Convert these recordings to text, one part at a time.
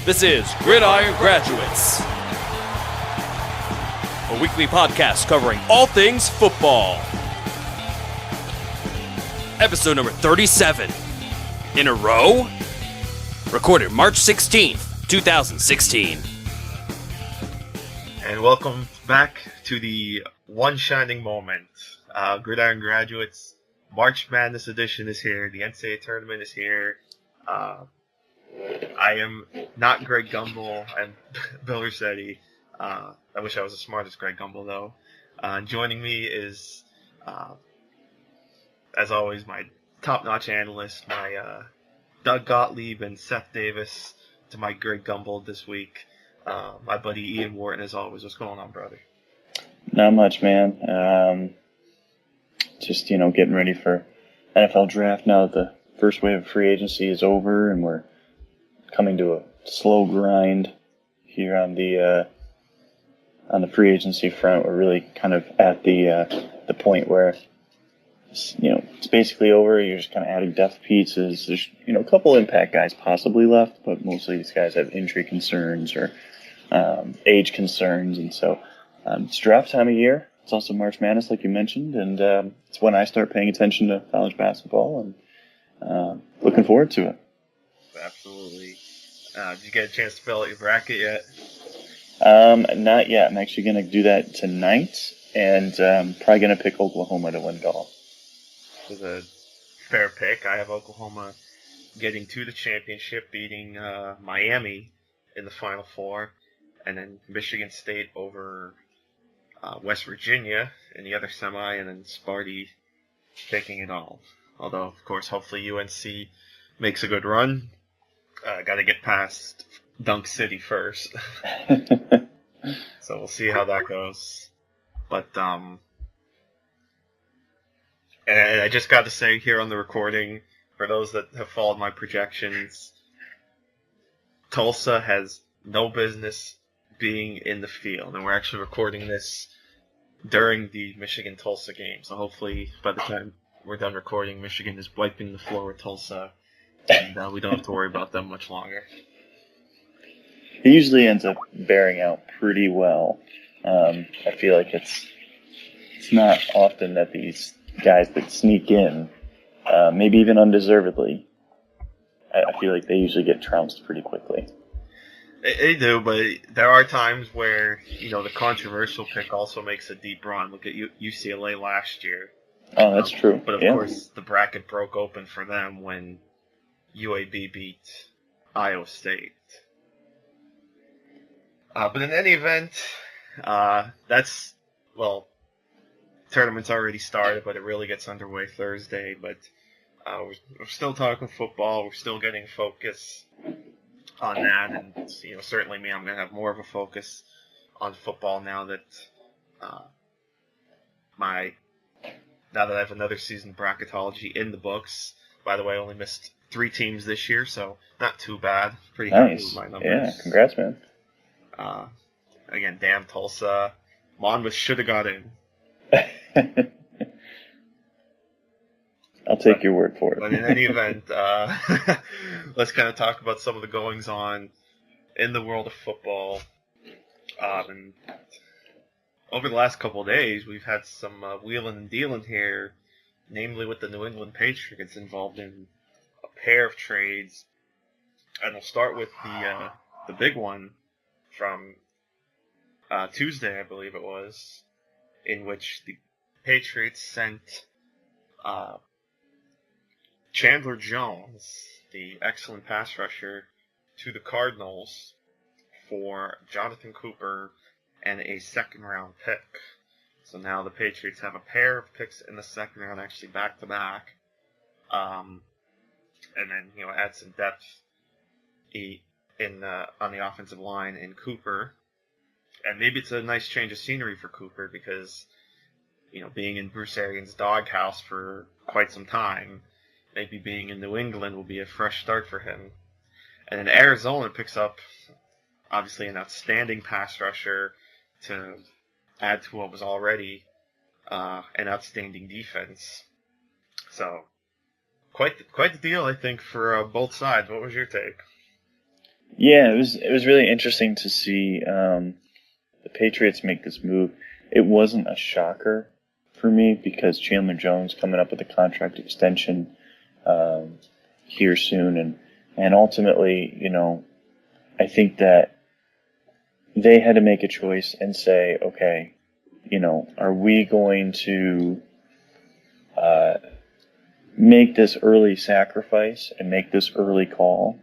This is Gridiron Graduates, a weekly podcast covering all things football. Episode number 37. In a row? Recorded March 16th, 2016. And welcome back to the one shining moment. Gridiron Graduates March Madness edition is here. The NCAA tournament is here. I am not Greg Gumbel. I'm Bill Rossetti. I wish I was as smart as Greg Gumbel, though. Joining me is, as always, my top-notch analysts, my Doug Gottlieb and Seth Davis, to my Greg Gumbel this week. My buddy Ian Wharton, as always. What's going on, brother? Not much, man. Just, getting ready for NFL draft now that the first wave of free agency is over and we're coming to a slow grind here on the free agency front. We're really kind of at the point where it's basically over. You're just kind of adding depth pieces. There's a couple impact guys possibly left, but mostly these guys have injury concerns or age concerns, and so it's draft time of year. It's also March Madness, like you mentioned, and it's when I start paying attention to college basketball, and looking forward to it. Absolutely. Did you get a chance to fill out your bracket yet? Not yet. I'm actually going to do that tonight, and probably going to pick Oklahoma to win it all. It was a fair pick. I have Oklahoma getting to the championship, beating Miami in the Final Four, and then Michigan State over West Virginia in the other semi, and then Sparty taking it all. Although, of course, hopefully UNC makes a good run. Got to get past Dunk City first. So we'll see how that goes. But, and I just got to say here on the recording, for those that have followed my projections, Tulsa has no business being in the field, and we're actually recording this during the Michigan-Tulsa game, so hopefully by the time we're done recording, Michigan is wiping the floor with Tulsa, and we don't have to worry about them much longer. It usually ends up bearing out pretty well. I feel like it's not often that these guys that sneak in, maybe even undeservedly, I feel like they usually get trounced pretty quickly. They do, but there are times where, the controversial pick also makes a deep run. Look at UCLA last year. Oh, that's true. But of course, the bracket broke open for them when UAB beat Iowa State. But in any event, tournament's already started, but it really gets underway Thursday. But we're still talking football. We're still getting focus on that, and certainly me, I'm going to have more of a focus on football now that now that I have another season bracketology in the books. By the way, I only missed 3 teams this year, so not too bad. Pretty happy with my numbers. Yeah, congrats, man. Again, damn Tulsa. Monmouth should have got in. I'll take your word for it. But in any event, let's kind of talk about some of the goings-on in the world of football. And over the last couple of days, we've had some wheeling and dealing here, namely with the New England Patriots involved in a pair of trades. And we'll start with the big one from Tuesday, I believe it was, in which the Patriots sent Chandler Jones, the excellent pass rusher, to the Cardinals for Jonathan Cooper and a second-round pick. So now the Patriots have a pair of picks in the second round, actually back-to-back. And then, add some depth on the offensive line in Cooper. And maybe it's a nice change of scenery for Cooper because, being in Bruce Arians' doghouse for quite some time, maybe being in New England will be a fresh start for him. And then Arizona picks up, obviously, an outstanding pass rusher to add to what was already an outstanding defense. So, quite the deal, I think, for both sides. What was your take? Yeah, it was really interesting to see the Patriots make this move. It wasn't a shocker for me because Chandler Jones coming up with a contract extension here soon, and ultimately, I think that they had to make a choice and say, okay, are we going to make this early sacrifice and make this early call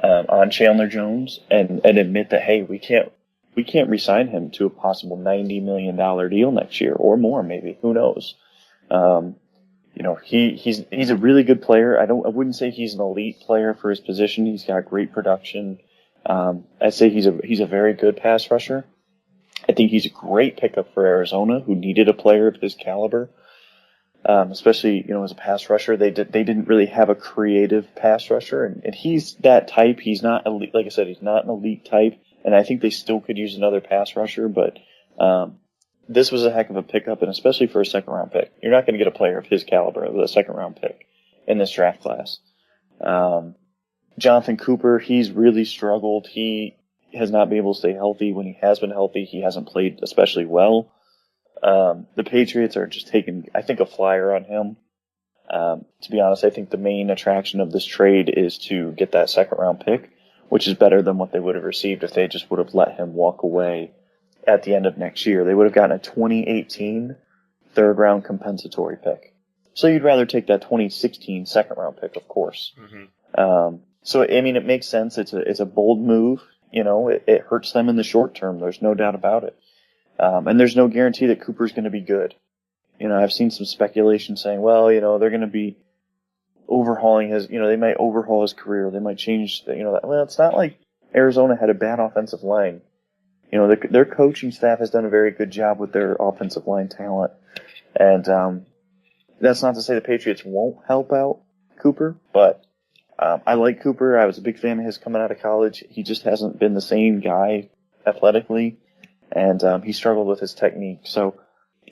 on Chandler Jones and admit that, hey, we can't re-sign him to a possible $90 million deal next year or more, maybe. Who knows? He's a really good player. I wouldn't say he's an elite player for his position. He's got great production. I'd say he's a very good pass rusher. I think he's a great pickup for Arizona, who needed a player of his caliber. Especially, as a pass rusher, they didn't really have a creative pass rusher, and he's that type. He's not elite, like I said, he's not an elite type, and I think they still could use another pass rusher, but this was a heck of a pickup, and especially for a second-round pick. You're not going to get a player of his caliber with a second-round pick in this draft class. Jonathan Cooper, he's really struggled. He has not been able to stay healthy. When he has been healthy, he hasn't played especially well. The Patriots are just taking, I think, a flyer on him. To be honest, I think the main attraction of this trade is to get that second-round pick, which is better than what they would have received if they just would have let him walk away at the end of next year. They would have gotten a 2018 third-round compensatory pick. So you'd rather take that 2016 second-round pick, of course. Mm-hmm. So, I mean, it makes sense. It's a bold move. It hurts them in the short term. There's no doubt about it. And there's no guarantee that Cooper's going to be good. I've seen some speculation saying, well, they're going to be overhauling his, they might overhaul his career. They might change, well, it's not like Arizona had a bad offensive line. Their coaching staff has done a very good job with their offensive line talent. And that's not to say the Patriots won't help out Cooper, but I like Cooper. I was a big fan of his coming out of college. He just hasn't been the same guy athletically, and he struggled with his technique. So,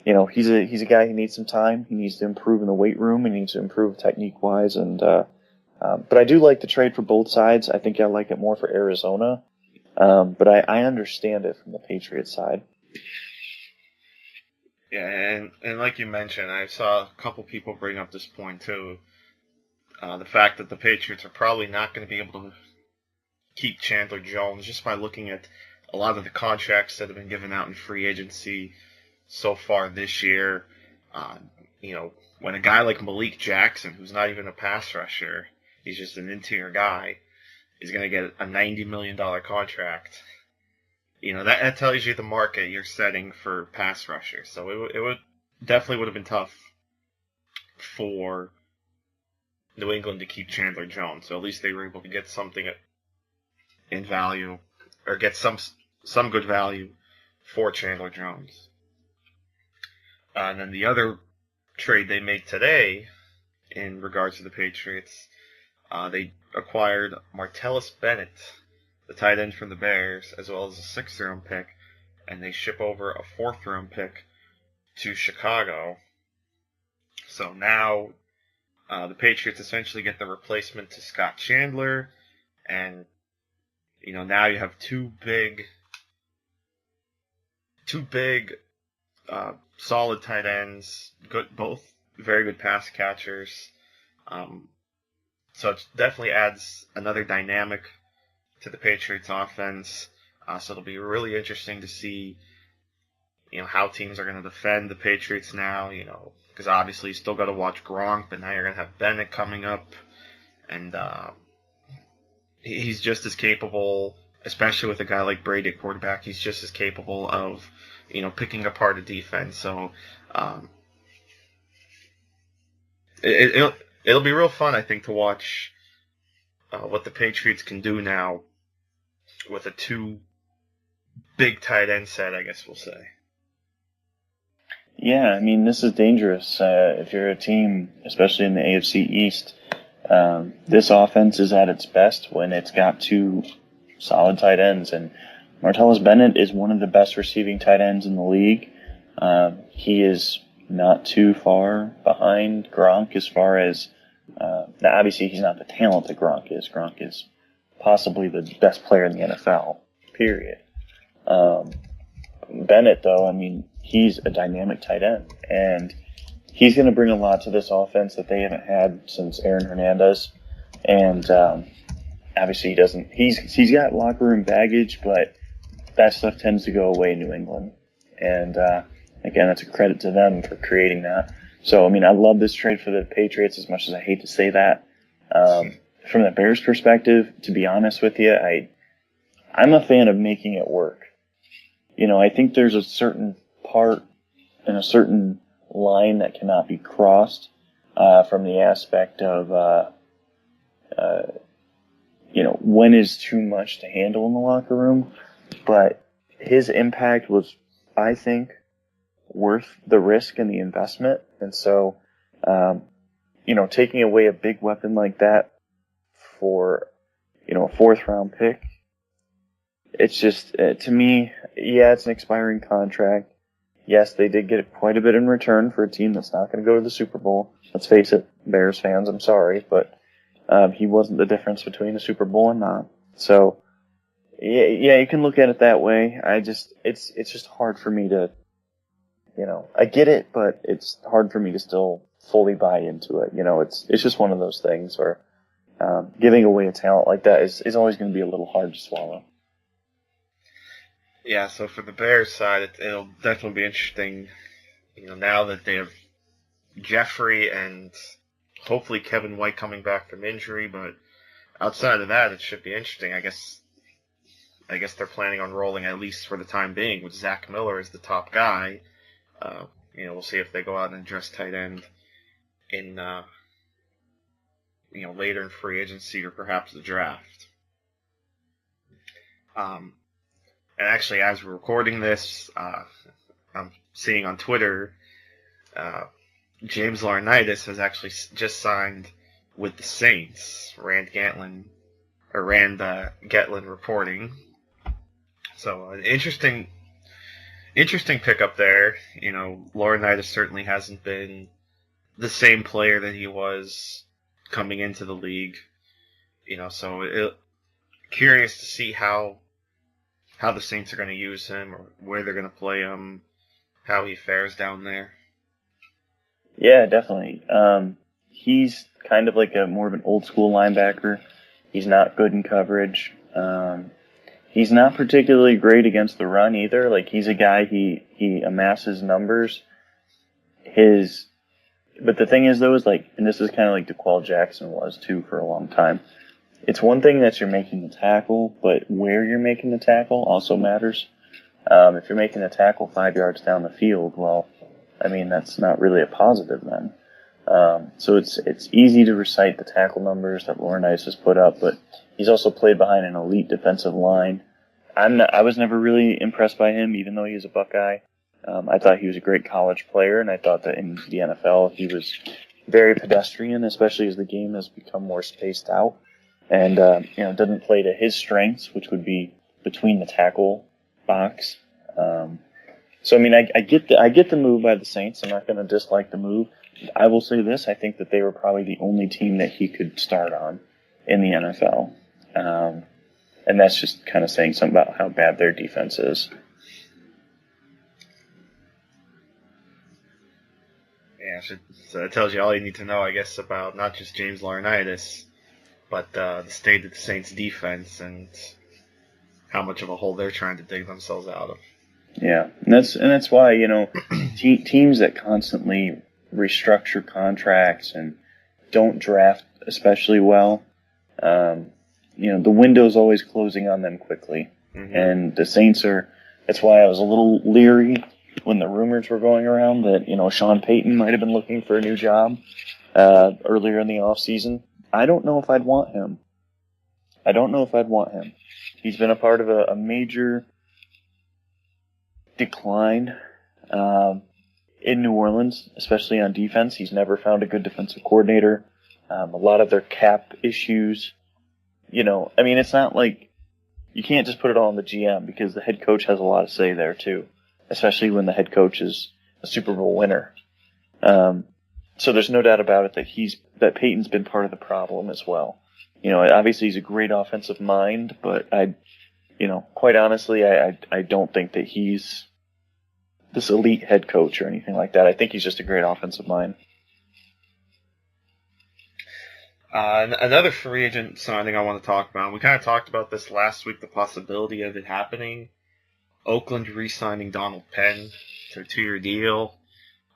he's a guy who needs some time. He needs to improve in the weight room. He needs to improve technique-wise. And but I do like the trade for both sides. I think I like it more for Arizona. But I understand it from the Patriots side. Yeah, and like you mentioned, I saw a couple people bring up this point too. The fact that the Patriots are probably not going to be able to keep Chandler Jones just by looking at a lot of the contracts that have been given out in free agency so far this year. When a guy like Malik Jackson, who's not even a pass rusher, he's just an interior guy, is going to get a $90 million contract. That tells you the market you're setting for pass rushers. So it would definitely have been tough for New England to keep Chandler Jones. So at least they were able to get something in value, or get some good value for Chandler Jones. And then the other trade they made today, in regards to the Patriots, they acquired Martellus Bennett, the tight end from the Bears, as well as a 6th-round pick, and they ship over a 4th-round pick to Chicago. So now the Patriots essentially get the replacement to Scott Chandler, and now you have two big solid tight ends, both very good pass catchers. So it definitely adds another dynamic to the Patriots offense. So it'll be really interesting to see, how teams are going to defend the Patriots now, because obviously you still got to watch Gronk, but now you're going to have Bennett coming up, and he's just as capable, especially with a guy like Brady at quarterback, he's just as capable of, picking apart a defense. So it'll be real fun, I think, to watch what the Patriots can do now with a two big tight end set, I guess we'll say. Yeah, I mean, this is dangerous. If you're a team, especially in the AFC East, this offense is at its best when it's got two solid tight ends. And Martellus Bennett is one of the best receiving tight ends in the league. He is not too far behind Gronk as far as, now obviously he's not the talent that Gronk is. Gronk is possibly the best player in the NFL, period. Bennett, though, I mean, he's a dynamic tight end, and he's going to bring a lot to this offense that they haven't had since Aaron Hernandez. And obviously, he's got locker room baggage, but that stuff tends to go away in New England. And again, that's a credit to them for creating that. So, I mean, I love this trade for the Patriots as much as I hate to say that. From the Bears' perspective, to be honest with you, I'm a fan of making it work. You know, I think there's a certain part and a certain line that cannot be crossed from the aspect of, you know, when is too much to handle in the locker room. But his impact was, I think, worth the risk and the investment. And so, you know, taking away a big weapon like that for, you know, a 4th-round pick, it's just, to me, yeah, it's an expiring contract. Yes, they did get quite a bit in return for a team that's not going to go to the Super Bowl. Let's face it, Bears fans, I'm sorry, but he wasn't the difference between a Super Bowl and not. So, yeah, you can look at it that way. It's just hard for me to, you know, I get it, but it's hard for me to still fully buy into it. You know, it's just one of those things where giving away a talent like that is always going to be a little hard to swallow. Yeah, so for the Bears side, it'll definitely be interesting, you know, now that they have Jeffrey and hopefully Kevin White coming back from injury, but outside of that, it should be interesting. I guess they're planning on rolling, at least for the time being, with Zach Miller as the top guy. You know, we'll see if they go out and address tight end in, you know, later in free agency or perhaps the draft. And actually, as we're recording this, I'm seeing on Twitter, James Laurinaitis has actually just signed with the Saints. Rand Gatlin reporting. So an interesting pickup there. You know, Laurinaitis certainly hasn't been the same player that he was coming into the league. You know, so curious to see how the Saints are going to use him, or where they're going to play him, how he fares down there. Yeah, definitely. He's kind of like more of an old school linebacker. He's not good in coverage. He's not particularly great against the run either. Like, he's a guy, he amasses numbers. But the thing is, though, is like, and this is kind of like DeQuell Jackson was too for a long time. It's one thing that you're making the tackle, but where you're making the tackle also matters. If you're making a tackle 5 yards down the field, well, I mean, that's not really a positive then. So it's easy to recite the tackle numbers that Laurinaitis has put up, but he's also played behind an elite defensive line. I was never really impressed by him, even though he was a Buckeye. I thought he was a great college player, and I thought that in the NFL he was very pedestrian, especially as the game has become more spaced out. And, you know, doesn't play to his strengths, which would be between the tackle box. So, I mean, I get the move by the Saints. I'm not going to dislike the move. I will say this. I think that they were probably the only team that he could start on in the NFL. And that's just kind of saying something about how bad their defense is. Yeah, so that tells you all you need to know, I guess, about not just James Laurinaitis, but the state of the Saints' defense and how much of a hole they're trying to dig themselves out of. Yeah, and that's why, you know, teams that constantly restructure contracts and don't draft especially well, you know, the window's always closing on them quickly. Mm-hmm. And the Saints that's why I was a little leery when the rumors were going around that, you know, Sean Payton might have been looking for a new job earlier in the offseason. I don't know if I'd want him. He's been a part of a major decline in New Orleans, especially on defense. He's never found a good defensive coordinator. A lot of their cap issues, you know, I mean, it's not like you can't just put it all on the GM, because the head coach has a lot of say there too, especially when the head coach is a Super Bowl winner. So there's no doubt about it that Peyton's been part of the problem as well. Obviously he's a great offensive mind, but quite honestly, I don't think that he's this elite head coach or anything like that. I think he's just a great offensive mind. Another free agent signing I want to talk about. We kind of talked about this last week, the possibility of it happening. Oakland re-signing Donald Penn to a 2-year deal.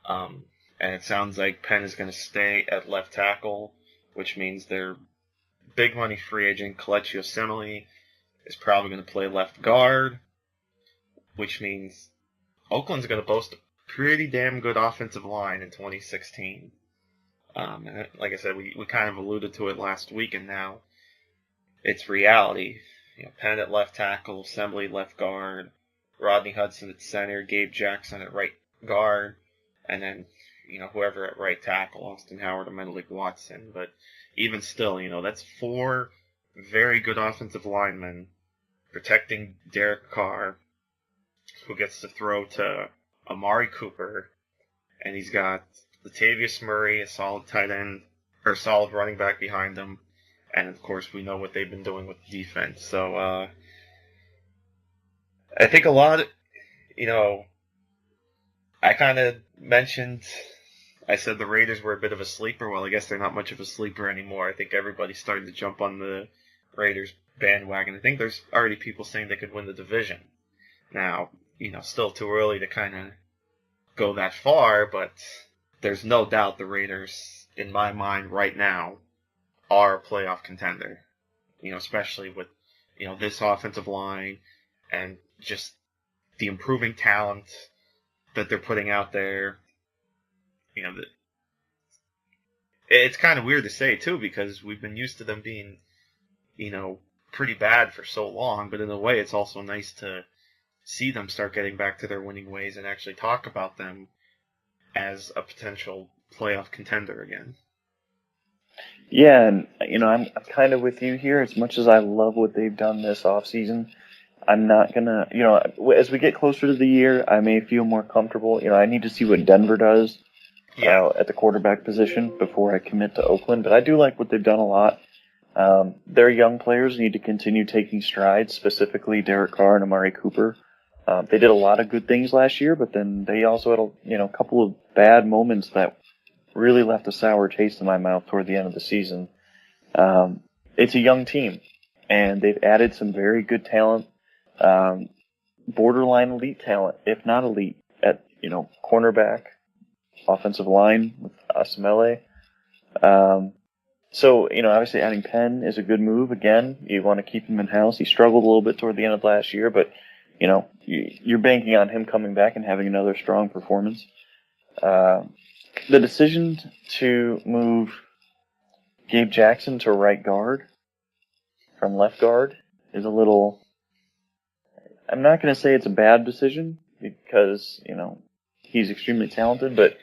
And it sounds like Penn is going to stay at left tackle, which means their big money free agent, Kelechi Osemele, is probably going to play left guard, which means Oakland's going to boast a pretty damn good offensive line in 2016. And like I said, we kind of alluded to it last week, and now it's reality. Penn at left tackle, Osemele left guard, Rodney Hudson at center, Gabe Jackson at right guard, and then whoever at right tackle, Austin Howard or Menelik Watson. But even still, that's 4 very good offensive linemen protecting Derek Carr, who gets to throw to Amari Cooper, and he's got Latavius Murray, a solid tight end, or solid running back behind him, and of course we know what they've been doing with the defense. So I think a lot, I kind of mentioned, I said the Raiders were a bit of a sleeper. Well, I guess they're not much of a sleeper anymore. I think everybody's starting to jump on the Raiders bandwagon. I think there's already people saying they could win the division. Now, still too early to kind of go that far, but there's no doubt the Raiders, in my mind right now, are a playoff contender. Especially with, this offensive line and just the improving talent that they're putting out there. It's kind of weird to say, too, because we've been used to them being, pretty bad for so long, but in a way it's also nice to see them start getting back to their winning ways and actually talk about them as a potential playoff contender again. Yeah, and I'm kind of with you here. As much as I love what they've done this offseason, I'm not gonna, as we get closer to the year, I may feel more comfortable. I need to see what Denver does at the quarterback position before I commit to Oakland. But I do like what they've done a lot. Their young players need to continue taking strides, specifically Derek Carr and Amari Cooper. They did a lot of good things last year, but then they also had a couple of bad moments that really left a sour taste in my mouth toward the end of the season. It's a young team, and they've added some very good talent, borderline elite talent, if not elite, at cornerback, offensive line with Osemele. So obviously adding Penn is a good move. Again, you want to keep him in house. He struggled a little bit toward the end of last year, but you're banking on him coming back and having another strong performance. The decision to move Gabe Jackson to right guard from left guard is a little... I'm not going to say it's a bad decision because, he's extremely talented, but,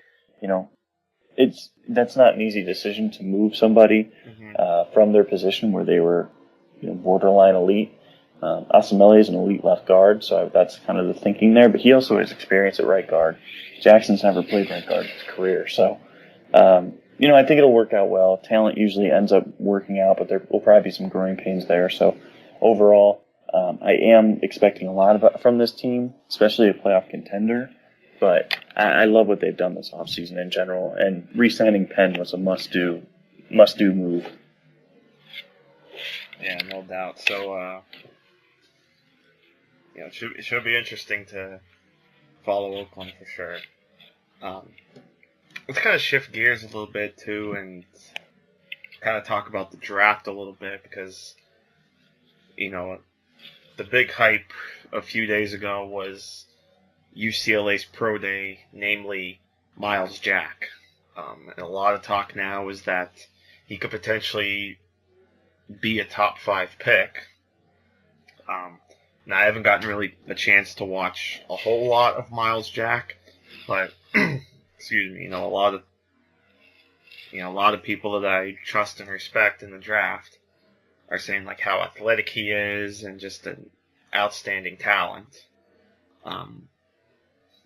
that's not an easy decision to move somebody from their position where they were borderline elite. Osemele is an elite left guard, so that's kind of the thinking there. But he also has experience at right guard. Jackson's never played right guard in his career, so I think it'll work out well. Talent usually ends up working out, but there will probably be some growing pains there. So overall, I am expecting a lot from this team, especially a playoff contender. But I love what they've done this offseason in general, and re-signing Penn was a must-do move. Yeah, no doubt. So, it should be interesting to follow Oakland for sure. Let's kind of shift gears a little bit too, and kind of talk about the draft a little bit because, the big hype a few days ago was UCLA's pro day, namely Miles Jack. And a lot of talk now is that he could potentially be a top 5 pick. Now I haven't gotten really a chance to watch a whole lot of Miles Jack, but excuse me, a lot of people that I trust and respect in the draft are saying like how athletic he is and just an outstanding talent.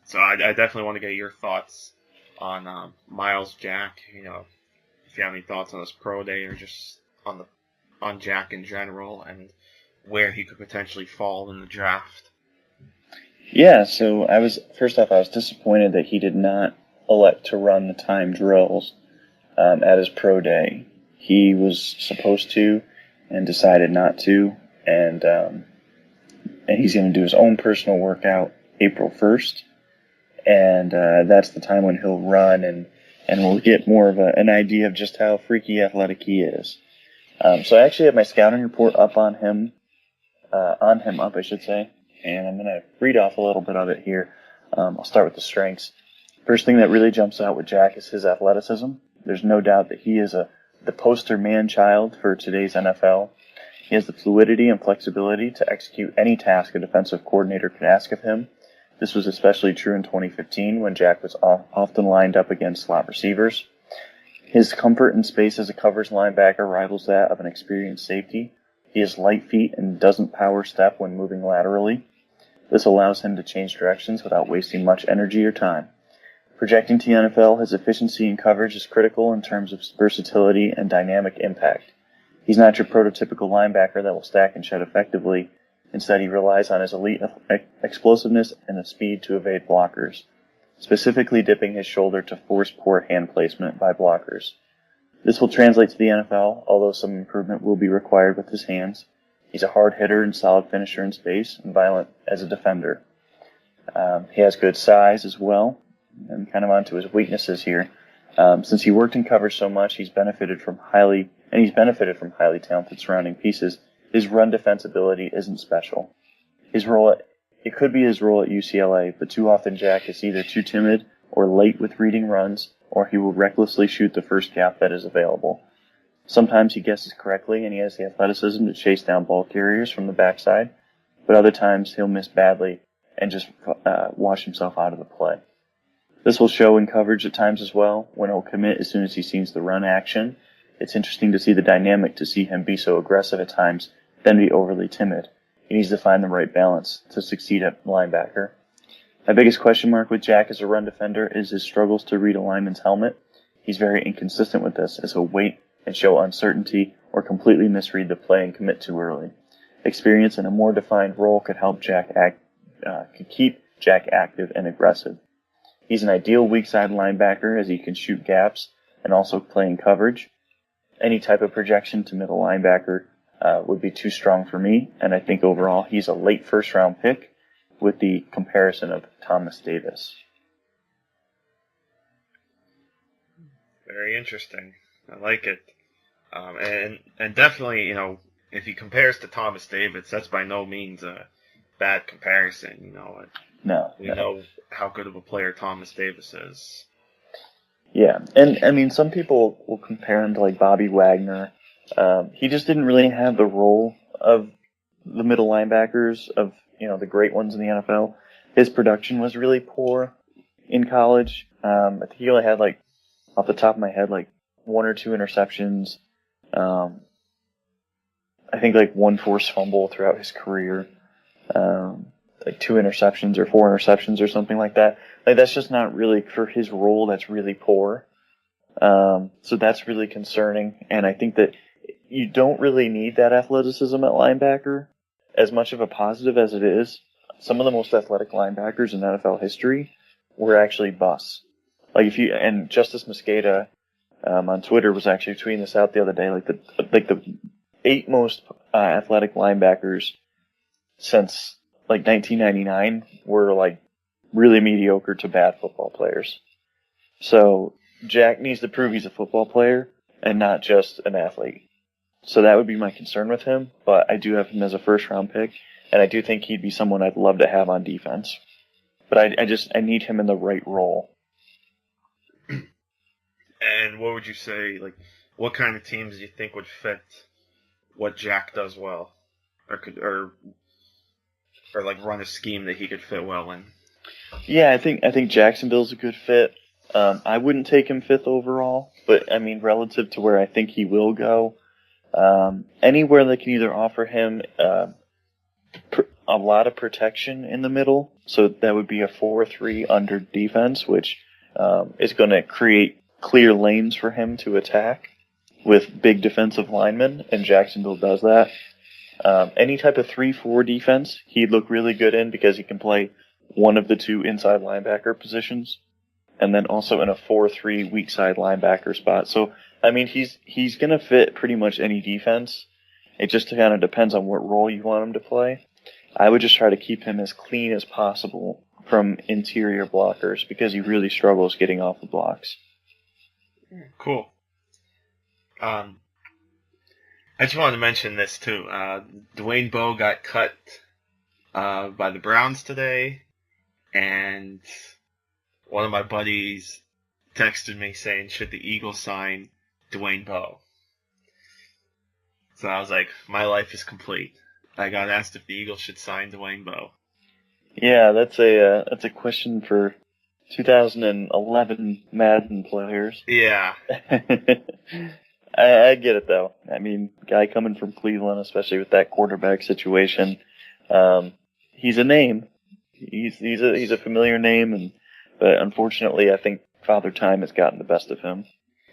So I definitely want to get your thoughts on Miles Jack. If you have any thoughts on his pro day or just on the on Jack in general and where he could potentially fall in the draft? Yeah, so I was disappointed that he did not elect to run the time drills at his pro day. He was supposed to and decided not to, and he's going to do his own personal workout April 1st, and that's the time when he'll run, and we'll get more of an idea of just how freaky athletic he is. So I actually have my scouting report up on him, I should say, and I'm going to read off a little bit of it here. I'll start with the strengths. First thing that really jumps out with Jack is his athleticism. There's no doubt that he is the poster man-child for today's NFL. He has the fluidity and flexibility to execute any task a defensive coordinator could ask of him. This was especially true in 2015 when Jack was often lined up against slot receivers. His comfort in space as a covers linebacker rivals that of an experienced safety. He has light feet and doesn't power step when moving laterally. This allows him to change directions without wasting much energy or time. Projecting to the NFL, his efficiency in coverage is critical in terms of versatility and dynamic impact. He's not your prototypical linebacker that will stack and shed effectively. Instead, he relies on his elite explosiveness and the speed to evade blockers, specifically dipping his shoulder to force poor hand placement by blockers. This will translate to the NFL, although some improvement will be required with his hands. He's a hard hitter and solid finisher in space and violent as a defender. He has good size as well, and kind of onto his weaknesses here. Since he worked in coverage so much, he's benefited from highly talented surrounding pieces. His run defensibility isn't special. It could be his role at UCLA, but too often Jack is either too timid or late with reading runs, or he will recklessly shoot the first gap that is available. Sometimes he guesses correctly and he has the athleticism to chase down ball carriers from the backside, but other times he'll miss badly and just wash himself out of the play. This will show in coverage at times as well, when he'll commit as soon as he sees the run action. It's interesting to see the dynamic, to see him be so aggressive at times, then be overly timid. He needs to find the right balance to succeed at linebacker. My biggest question mark with Jack as a run defender is his struggles to read a lineman's helmet. He's very inconsistent with this, as he'll wait and show uncertainty or completely misread the play and commit too early. Experience in a more defined role could help keep Jack active and aggressive. He's an ideal weak side linebacker as he can shoot gaps and also play in coverage. Any type of projection to middle linebacker would be too strong for me, and I think overall he's a late first-round pick with the comparison of Thomas Davis. Very interesting. I like it. And definitely, if he compares to Thomas Davis, that's by no means a bad comparison. No. We know how good of a player Thomas Davis is. Yeah, and I mean, some people will compare him to like Bobby Wagner. He just didn't really have the role of the middle linebackers of the great ones in the NFL. His production was really poor in college. I think he only had off the top of my head, one or two interceptions. I think one forced fumble throughout his career. 2 interceptions or 4 interceptions or something like that. That's just not really for his role. That's really poor. So that's really concerning. And I think that you don't really need that athleticism at linebacker as much of a positive as it is. Some of the most athletic linebackers in NFL history were actually busts. And Justice Mosqueda on Twitter was actually tweeting this out the other day. The 8 most athletic linebackers since 1999 were really mediocre to bad football players. So Jack needs to prove he's a football player and not just an athlete. So that would be my concern with him, but I do have him as a first-round pick, and I do think he'd be someone I'd love to have on defense. But I need him in the right role. And what would you say, what kind of teams do you think would fit what Jack does well? Or run a scheme that he could fit well in? Yeah, I think Jacksonville's a good fit. I wouldn't take him 5th overall, but I mean, relative to where I think he will go, anywhere that can either offer him a lot of protection in the middle, so that would be a 4-3 under defense, which is going to create clear lanes for him to attack, with big defensive linemen, and Jacksonville does that. Any type of 3-4 defense, he'd look really good in because he can play one of the two inside linebacker positions, and then also in a 4-3 weak side linebacker spot. So, I mean, he's going to fit pretty much any defense. It just kind of depends on what role you want him to play. I would just try to keep him as clean as possible from interior blockers because he really struggles getting off the blocks. Cool. I just wanted to mention this too. Dwayne Bowe got cut by the Browns today, and one of my buddies texted me saying, should the Eagles sign Dwayne Bowe? So I was like, my life is complete. I got asked if the Eagles should sign Dwayne Bowe. Yeah, that's a question for 2011 Madden players. Yeah. I get it though. I mean, guy coming from Cleveland, especially with that quarterback situation, he's a name. He's a familiar name, but unfortunately, I think Father Time has gotten the best of him,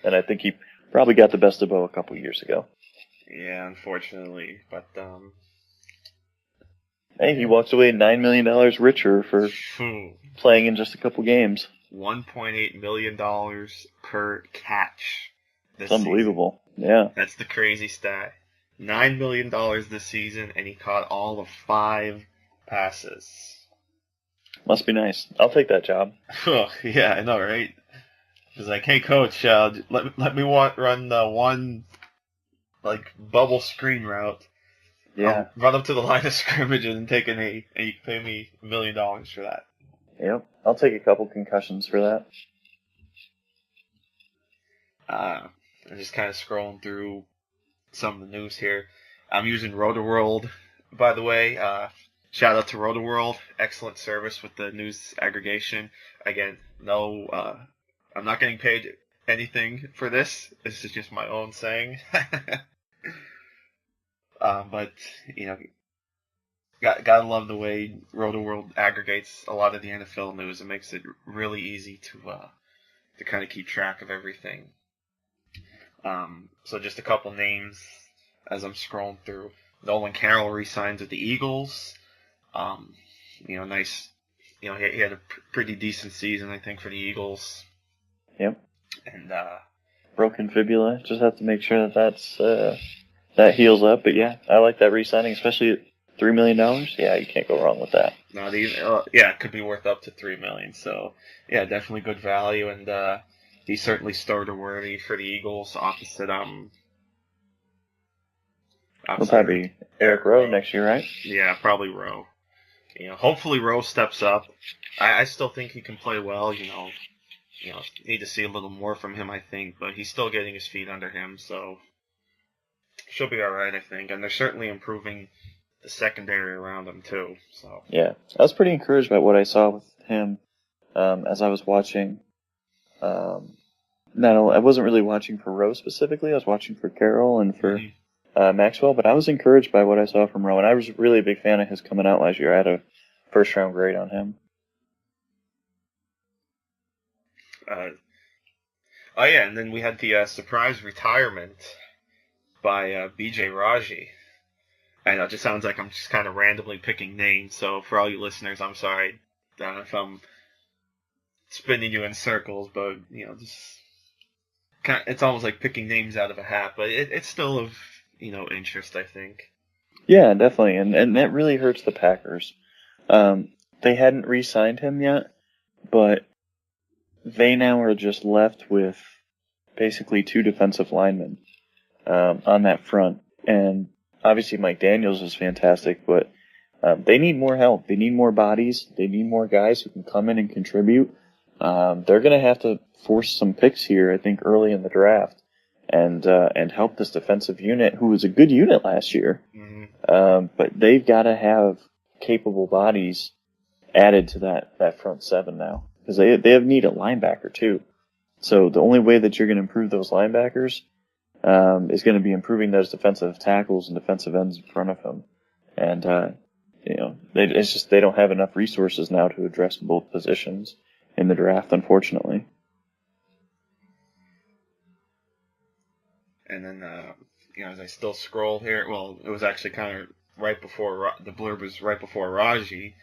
and I think he probably got the best of Bo a couple years ago. Yeah, unfortunately, but hey, he walks away $9 million richer for playing in just a couple games. $1.8 million per catch. It's unbelievable. Season. Yeah. That's the crazy stat. $9 million this season, and he caught all of 5 passes. Must be nice. I'll take that job. Oh, yeah, I know, right? He's like, hey, coach, let me run one bubble screen route. Yeah. Run up to the line of scrimmage and take an 8, and you can pay me $1 million for that. Yep. I'll take a couple concussions for that. I'm just kind of scrolling through some of the news here. I'm using RotoWorld, by the way. Shout out to RotoWorld. Excellent service with the news aggregation. Again, no, I'm not getting paid anything for this. This is just my own saying. But, you know, gotta love the way RotoWorld aggregates a lot of the NFL news. It makes it really easy to kind of keep track of everything. So just a couple names as I'm scrolling through. Nolan Carroll re-signs with the Eagles. Nice. He had a pretty decent season, I think, for the Eagles. Yep. And broken fibula. Just have to make sure that heals up. But yeah, I like that re-signing, especially at $3 million. Yeah, you can't go wrong with that. No, it could be worth up to $3 million. So yeah, definitely good value, and he's certainly starter worthy for the Eagles. Opposite It'll probably be Eric Rowe next year, right? Yeah, probably Rowe. Hopefully Rowe steps up. I still think he can play well. Need to see a little more from him, I think, but he's still getting his feet under him, so she'll be all right, I think. And they're certainly improving the secondary around him too. So yeah, I was pretty encouraged by what I saw with him as I was watching. I wasn't really watching for Rowe specifically. I was watching for Carroll and for Maxwell, but I was encouraged by what I saw from Rowe, and I was really a big fan of his coming out last year. I had a first-round grade on him. And then we had the surprise retirement by B.J. Raji. I know, it just sounds like I'm just kind of randomly picking names, so for all you listeners, I'm sorry if I'm spinning you in circles, but, it's almost like picking names out of a hat, but it's still of, interest, I think. Yeah, definitely, and that really hurts the Packers. They hadn't re-signed him yet, but they now are just left with basically 2 defensive linemen on that front. And obviously Mike Daniels is fantastic, but they need more help. They need more bodies. They need more guys who can come in and contribute. They're going to have to force some picks here, I think, early in the draft and help this defensive unit, who was a good unit last year. Mm-hmm. But they've got to have capable bodies added to that front 7 now. Because they have need a linebacker, too. So the only way that you're going to improve those linebackers is going to be improving those defensive tackles and defensive ends in front of them. And, they don't have enough resources now to address both positions in the draft, unfortunately. And then, as I still scroll here, well, it was actually kind of right before, the blurb was right before Raji.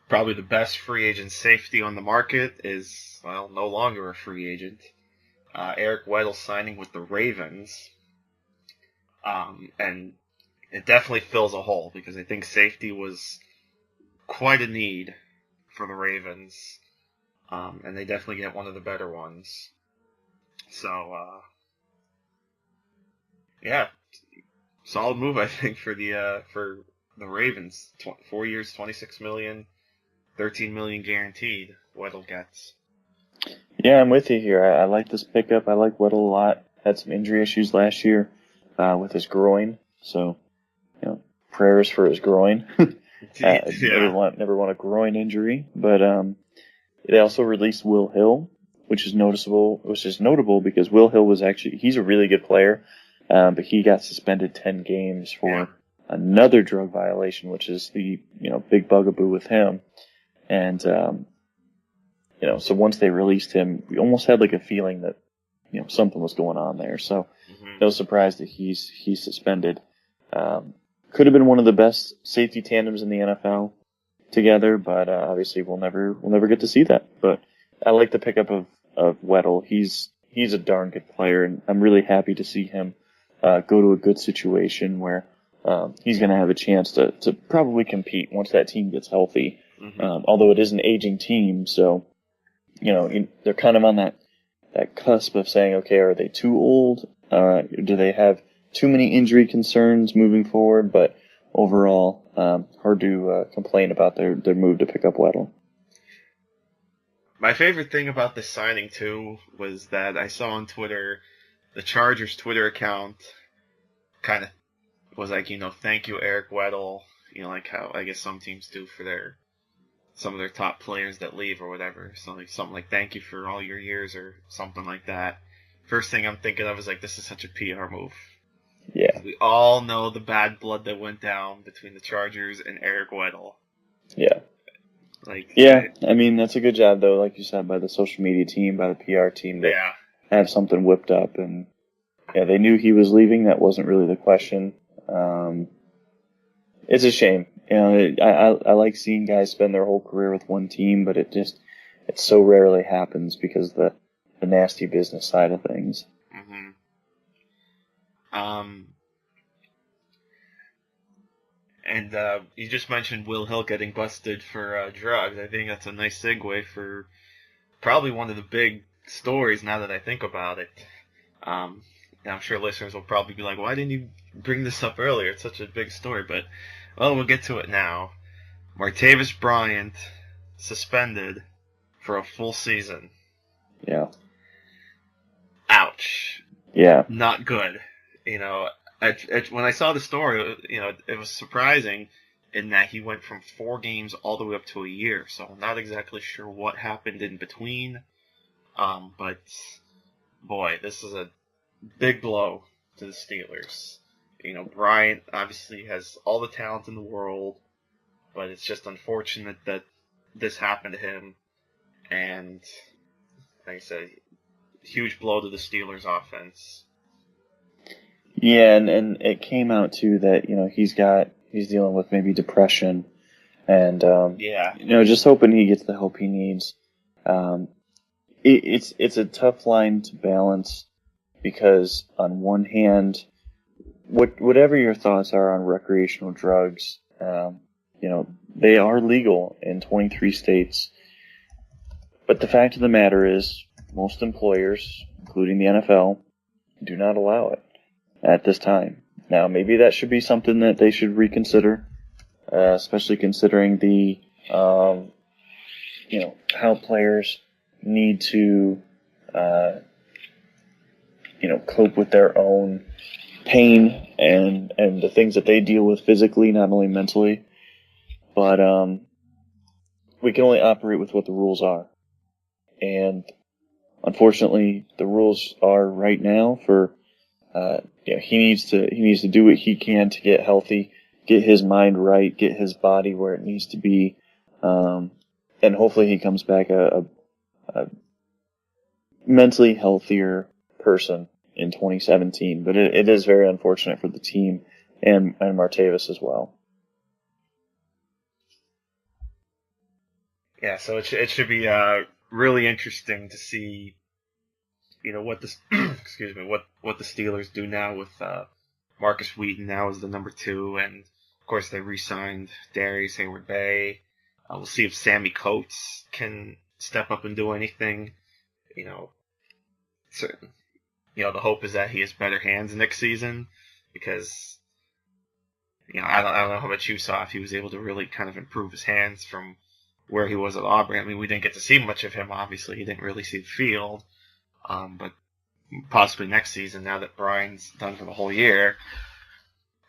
Probably the best free agent safety on the market is, well, no longer a free agent. Eric Weddle signing with the Ravens. And it definitely fills a hole because I think safety was quite a need for the Ravens. And they definitely get one of the better ones. So, yeah, solid move, I think, for the Ravens. 4 years, $26 million, $13 million guaranteed. Weddle gets. Yeah, I'm with you here. I like this pickup. I like Weddle a lot. Had some injury issues last year with his groin, so prayers for his groin. Never want a groin injury. But they also released Will Hill, which is notable because Will Hill was he's a really good player, but he got suspended 10 games for another drug violation, which is the big bugaboo with him. And so once they released him, we almost had like a feeling that something was going on there. So no surprise that he's suspended. Could have been one of the best safety tandems in the NFL together, but obviously we'll never get to see that. But I like the pickup of Weddle. He's a darn good player, and I'm really happy to see him go to a good situation where he's going to have a chance to probably compete once that team gets healthy. Although it is an aging team, so they're kind of on that cusp of saying, okay, are they too old? Do they have too many injury concerns moving forward? But overall, hard to complain about their move to pick up Weddle. My favorite thing about this signing, too, was that I saw on Twitter, the Chargers Twitter account kind of was like, thank you, Eric Weddle, like how I guess some teams do for some of their top players that leave or whatever. So something like, thank you for all your years or something like that. First thing I'm thinking of is like, this is such a PR move. Yeah. We all know the bad blood that went down between the Chargers and Eric Weddle. Yeah. I mean, that's a good job, though, like you said, by the social media team, by the PR team, to have something whipped up. And, they knew he was leaving. That wasn't really the question. It's a shame. I like seeing guys spend their whole career with one team, but it so rarely happens because of the nasty business side of things. And you just mentioned Will Hill getting busted for drugs. I think that's a nice segue for probably one of the big stories now that I think about it. I'm sure listeners will probably be like, why didn't you bring this up earlier? It's such a big story. But, well, we'll get to it now. Martavis Bryant suspended for a full season. Yeah. Ouch. Yeah. Not good. When I saw the story, it was surprising in that he went from 4 games all the way up to a year. So I'm not exactly sure what happened in between. But, boy, this is a big blow to the Steelers. Bryant obviously has all the talent in the world, but it's just unfortunate that this happened to him. And, like I said, huge blow to the Steelers offense. Yeah, and it came out too that he's dealing with maybe depression, and just hoping he gets the help he needs. It's a tough line to balance because on one hand, whatever your thoughts are on recreational drugs, they are legal in 23 states. But the fact of the matter is, most employers, including the NFL, do not allow it at this time. Now, maybe that should be something that they should reconsider, especially considering the, how players need to, cope with their own pain and the things that they deal with physically, not only mentally. But we can only operate with what the rules are. And unfortunately, the rules are right now for he needs to do what he can to get healthy, get his mind right, get his body where it needs to be, and hopefully he comes back a mentally healthier person. in 2017. But it is very unfortunate for the team and Martavis as well. Yeah, so it should be really interesting to see, what the excuse me, what the Steelers do now with Marcus Wheaton now as the number 2, and of course they re-signed Darius Hayward-Bay. We'll see if Sammy Coates can step up and do anything. Certain. The hope is that he has better hands next season, because I don't know how much you saw, if he was able to really kind of improve his hands from where he was at Auburn. I mean, we didn't get to see much of him, obviously. He didn't really see the field. But possibly next season, now that Brian's done for the whole year,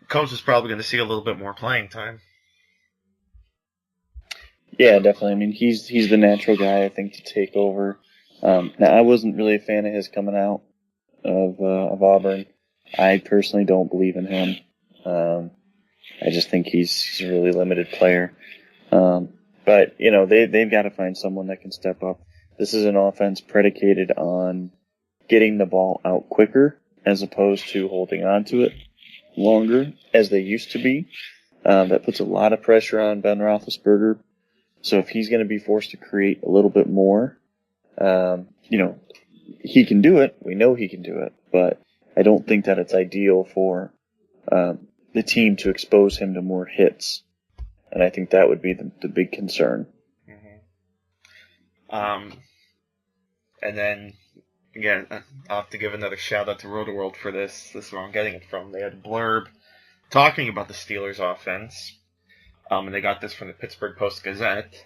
Coach is probably going to see a little bit more playing time. Yeah, definitely. I mean, he's the natural guy, I think, to take over. Now, I wasn't really a fan of his coming out of Auburn. I personally don't believe in him. I just think he's a really limited player. But, they've got to find someone that can step up. This is an offense predicated on getting the ball out quicker as opposed to holding on to it longer as they used to be. That puts a lot of pressure on Ben Roethlisberger. So if he's going to be forced to create a little bit more, he can do it. We know he can do it. But I don't think that it's ideal for the team to expose him to more hits. And I think that would be the big concern. Mm-hmm. And then, again, I'll have to give another shout out to RotoWorld for this. This is where I'm getting it from. They had a blurb talking about the Steelers' offense. And they got this from the Pittsburgh Post-Gazette,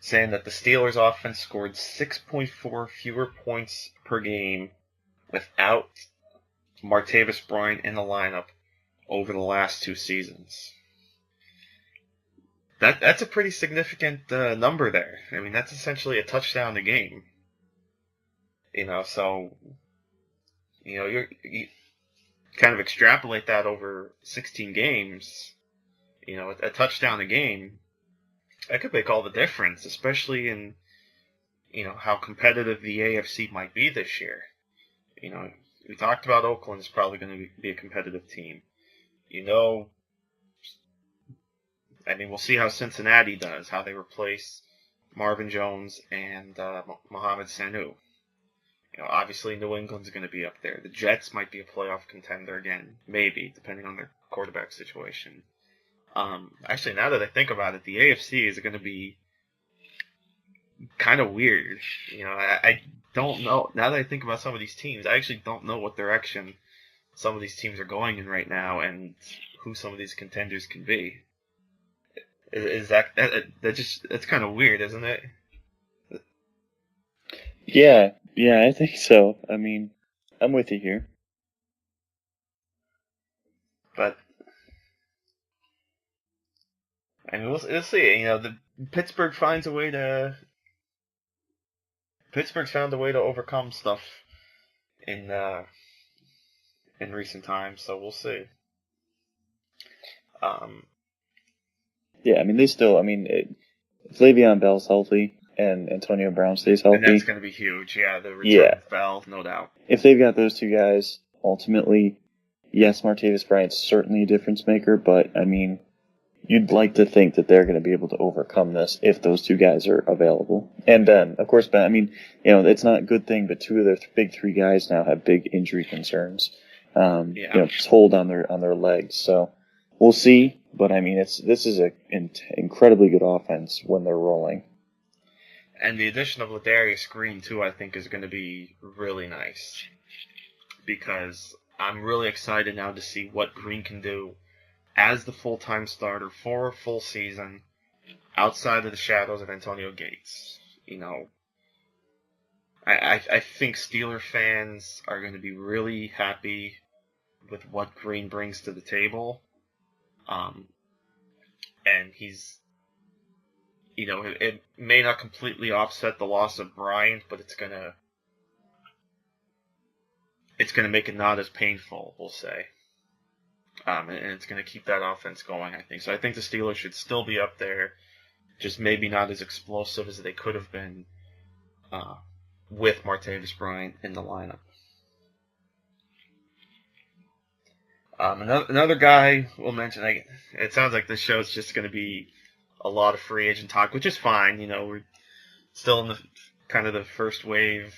saying that the Steelers' offense scored 6.4 fewer points per game without Martavis Bryant in the lineup over the last 2 seasons. That's a pretty significant number there. I mean, that's essentially a touchdown a game. So you kind of extrapolate that over 16 games. A touchdown a game, that could make all the difference, especially in how competitive the AFC might be this year. We talked about Oakland's probably going to be a competitive team. I mean, we'll see how Cincinnati does, how they replace Marvin Jones and Mohamed Sanu. Obviously New England's going to be up there. The Jets might be a playoff contender again, maybe, depending on their quarterback situation. Actually, now that I think about it, the AFC is going to be kind of weird. I don't know. Now that I think about some of these teams, I actually don't know what direction some of these teams are going in right now and who some of these contenders can be. Is that's kind of weird, isn't it? Yeah, I think so. I mean, I'm with you here. But I mean, we'll see. Pittsburgh found a way to overcome stuff in recent times, so we'll see. Yeah, I mean, if Le'Veon Bell's healthy and Antonio Brown stays healthy, and that's going to be huge. Yeah, the return of Bell, no doubt. If they've got those 2 guys, ultimately, yes, Martavis Bryant's certainly a difference maker, but I mean, you'd like to think that they're going to be able to overcome this if those 2 guys are available. And Ben, of course, Ben, I mean, it's not a good thing, but 2 of their big 3 guys now have big injury concerns. Hold on their legs. So we'll see. But I mean, this is an incredibly good offense when they're rolling. And the addition of Ladarius Green too, I think, is going to be really nice, because I'm really excited now to see what Green can do as the full-time starter for a full season, outside of the shadows of Antonio Gates. I think Steeler fans are going to be really happy with what Green brings to the table. And he's, it may not completely offset the loss of Bryant, but it's gonna make it not as painful, we'll say. And it's gonna keep that offense going, I think. So I think the Steelers should still be up there, just maybe not as explosive as they could have been with Martavis Bryant in the lineup. Another guy we'll mention. It sounds like this show is just going to be a lot of free agent talk, which is fine. We're still in the kind of the first wave,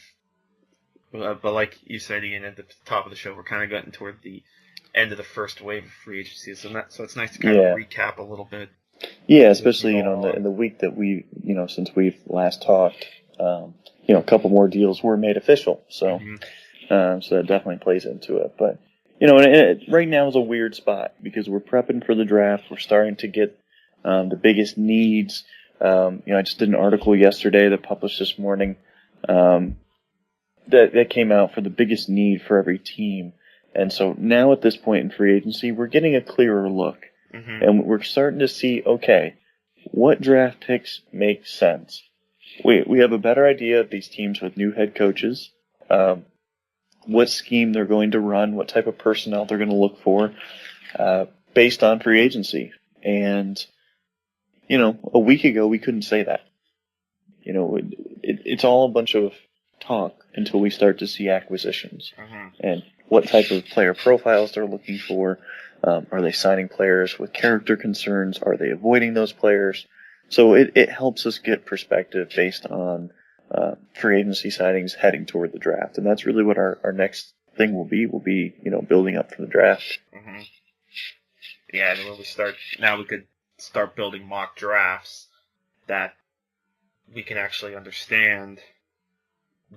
but like you said, Ian, at the top of the show, we're kind of getting toward the end of the first wave of free agency. So it's nice to kind of recap a little bit. Yeah, especially in the week that we since we've last talked, a couple more deals were made official. So so that definitely plays into it. But right now is a weird spot because we're prepping for the draft. We're starting to get the biggest needs. I just did an article yesterday that published this morning that came out for the biggest need for every team. And so now at this point in free agency, we're getting a clearer look. And we're starting to see, okay, what draft picks make sense? We have a better idea of these teams with new head coaches, what scheme they're going to run, what type of personnel they're going to look for based on free agency. And, a week ago we couldn't say that. It's all a bunch of talk until we start to see acquisitions and what type of player profiles they're looking for. Are they signing players with character concerns? Are they avoiding those players? So it helps us get perspective based on free agency signings heading toward the draft. And that's really what our next thing will be. We'll be, building up for the draft. Yeah, and when we could start building mock drafts that we can actually understand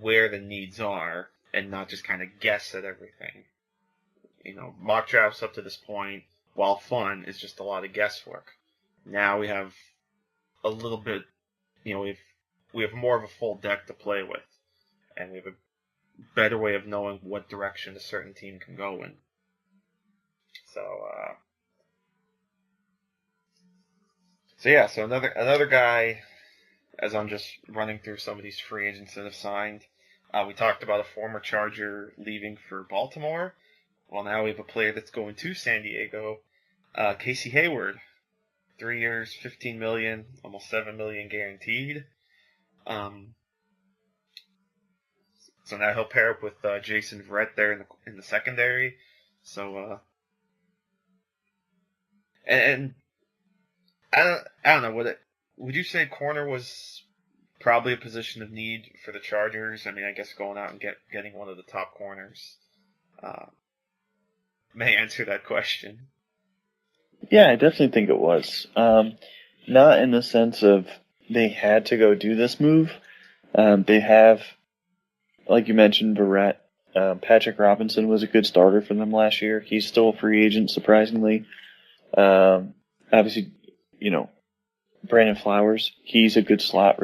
where the needs are and not just kind of guess at everything. Mock drafts up to this point, while fun, is just a lot of guesswork. Now we have a little bit, we have more of a full deck to play with, and we have a better way of knowing what direction a certain team can go in. So another guy, as I'm just running through some of these free agents that have signed, we talked about a former Charger leaving for Baltimore. Well, now we have a player that's going to San Diego, Casey Hayward, 3 years, $15 million, almost $7 million guaranteed. So now he'll pair up with Jason Verrett there in the secondary. So and I don't know would you say corner was probably a position of need for the Chargers? I mean, I guess going out and getting one of the top corners may answer that question. Yeah, I definitely think it was. Not in the sense of they had to go do this move. They have, like you mentioned, Verrett. Patrick Robinson was a good starter for them last year. He's still a free agent, surprisingly. Obviously, Brandon Flowers, he's a good slot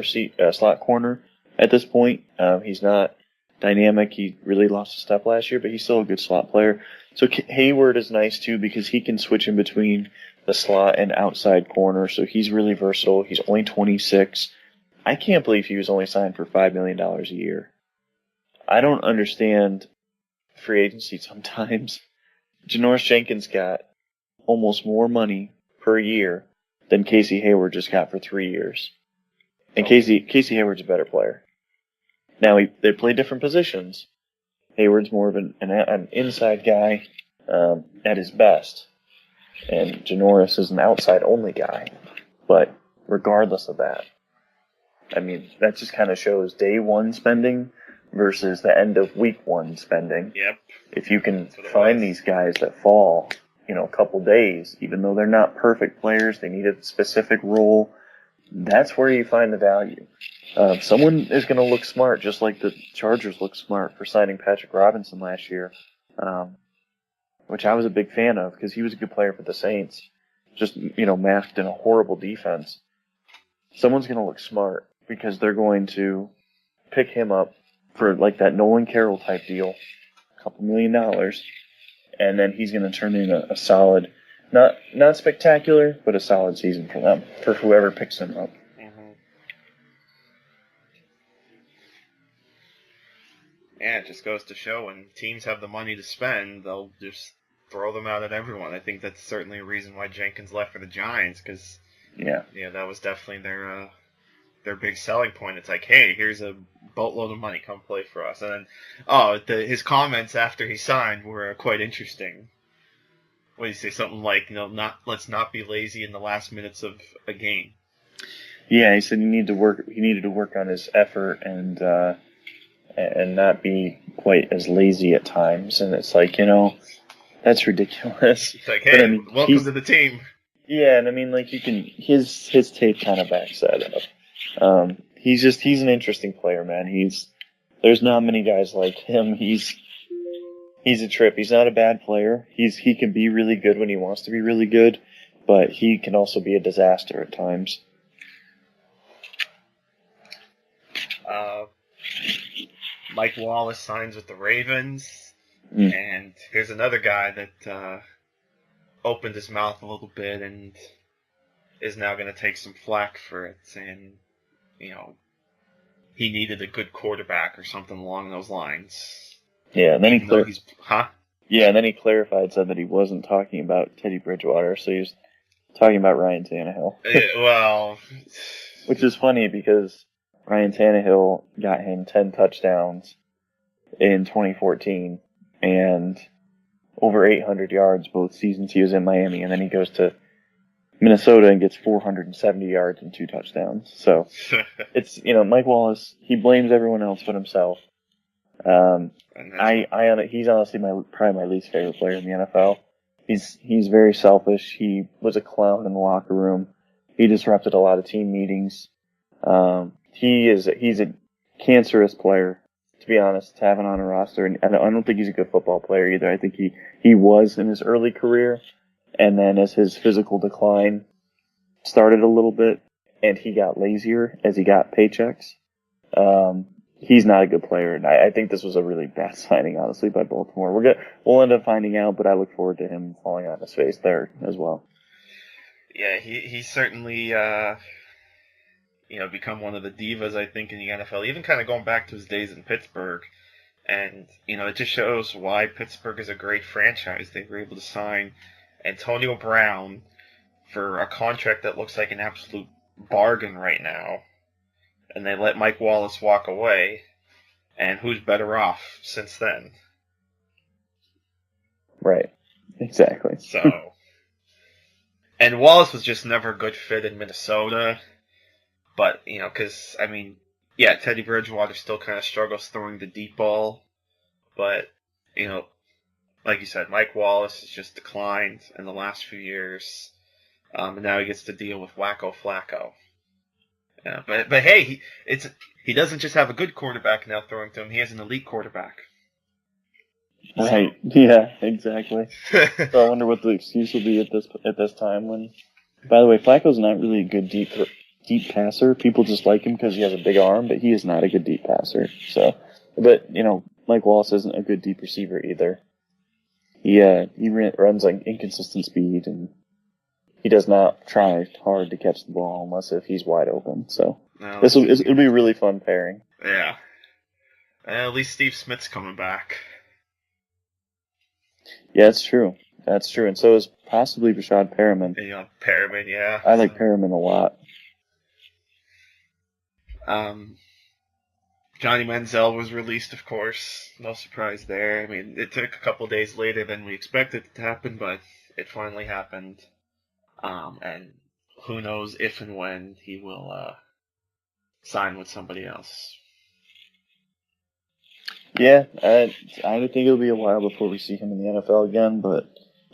corner at this point. He's not dynamic. He really lost a step last year, but he's still a good slot player. So Hayward is nice too because he can switch in between the slot and outside corner. So he's really versatile. He's only 26. I can't believe he was only signed for $5 million a year. I don't understand free agency sometimes. Janoris Jenkins got almost more money per year than Casey Hayward just got for 3 years. And Casey Hayward's a better player. Now, they play different positions. Hayward's more of an inside guy at his best. And Janoris is an outside-only guy. But regardless of that, I mean, that just kind of shows day one spending versus the end of week one spending. Yep. If you can find these guys that fall, a couple days, even though they're not perfect players, they need a specific role, that's where you find the value. Someone is going to look smart, just like the Chargers looked smart for signing Patrick Robinson last year, which I was a big fan of because he was a good player for the Saints, just, masked in a horrible defense. Someone's going to look smart because they're going to pick him up for like that Nolan Carroll type deal, a couple $1 million, and then he's going to turn in a solid, not spectacular, but a solid season for them, for whoever picks him up. Yeah, it just goes to show when teams have the money to spend, they'll just throw them out at everyone. I think that's certainly a reason why Jenkins left for the Giants, because that was definitely their big selling point. It's like, hey, here's a boatload of money, come play for us. And then, his comments after he signed were quite interesting. what do you say? Something like, let's not be lazy in the last minutes of a game. Yeah, he said he needed to work on his effort and not be quite as lazy at times. And it's like, that's ridiculous. It's like, hey, but, I mean, welcome to the team. Yeah, and I mean, like, his tape kind of backs that up. He's an interesting player, man. There's not many guys like him. He's a trip. He's not a bad player. He can be really good when he wants to be really good, but he can also be a disaster at times. Mike Wallace signs with the Ravens, and here's another guy that opened his mouth a little bit and is now going to take some flack for it, saying, he needed a good quarterback or something along those lines. Yeah, and then and then he clarified, said that he wasn't talking about Teddy Bridgewater, so he was talking about Ryan Tannehill. Well, which is funny because Ryan Tannehill got him 10 touchdowns in 2014 and over 800 yards both seasons he was in Miami, and then he goes to Minnesota and gets 470 yards and 2 touchdowns. So it's, Mike Wallace, he blames everyone else but himself. He's honestly probably my least favorite player in the NFL. He's very selfish. He was a clown in the locker room. He disrupted a lot of team meetings. He's a cancerous player, to be honest, to have him on a roster. And I don't think he's a good football player either. I think he was in his early career, and then as his physical decline started a little bit, and he got lazier as he got paychecks, he's not a good player. And I think this was a really bad signing, honestly, by Baltimore. We'll end up finding out, but I look forward to him falling on his face there as well. Yeah, he certainly become one of the divas, I think, in the NFL, even kind of going back to his days in Pittsburgh. And, it just shows why Pittsburgh is a great franchise. They were able to sign Antonio Brown for a contract that looks like an absolute bargain right now. And they let Mike Wallace walk away. And who's better off since then? Right. Exactly. So, and Wallace was just never a good fit in Minnesota. But, because, Teddy Bridgewater still kind of struggles throwing the deep ball. But, like you said, Mike Wallace has just declined in the last few years. And now he gets to deal with Wacko Flacco. Yeah, but hey, he doesn't just have a good quarterback now throwing to him. He has an elite quarterback. Right. Yeah, exactly. So I wonder what the excuse will be at this time when. By the way, Flacco's not really a good deep passer. People just like him because he has a big arm, but he is not a good deep passer. So, but Mike Wallace isn't a good deep receiver either. He runs like inconsistent speed, and he does not try hard to catch the ball unless if he's wide open. So it'll be a really fun pairing. Yeah. At least Steve Smith's coming back. Yeah, that's true. That's true, and so is possibly Rashad Perriman. Perriman, yeah. I like Perriman a lot. Johnny Manziel was released, of course. No surprise there. It took a couple days later than we expected it to happen, but it finally happened. And who knows if and when he will sign with somebody else. Yeah, I think it'll be a while before we see him in the NFL again, but